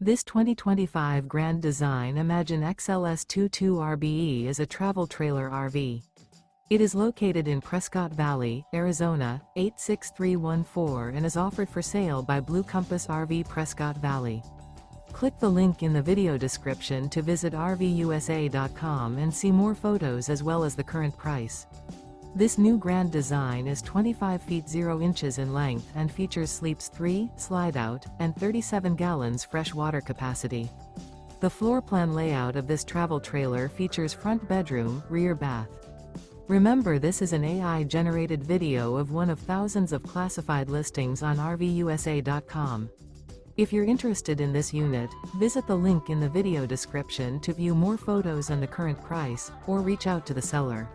This 2025 Grand Design Imagine XLS 22 RBE is a travel trailer RV. It is located in Prescott Valley, Arizona, 86314 and is offered for sale by Blue Compass RV Prescott Valley. Click the link in the video description to visit RVUSA.com and see more photos as well as the current price. This new Grand Design is 25 feet 0 inches in length and features sleeps 3, Slideout, and 37 gallons fresh water capacity. The floor plan layout of this travel trailer features front bedroom, rear bath. Remember, this is an AI-generated video of one of thousands of classified listings on RVUSA.com. If you're interested in this unit, visit the link in the video description to view more photos and the current price, or reach out to the seller.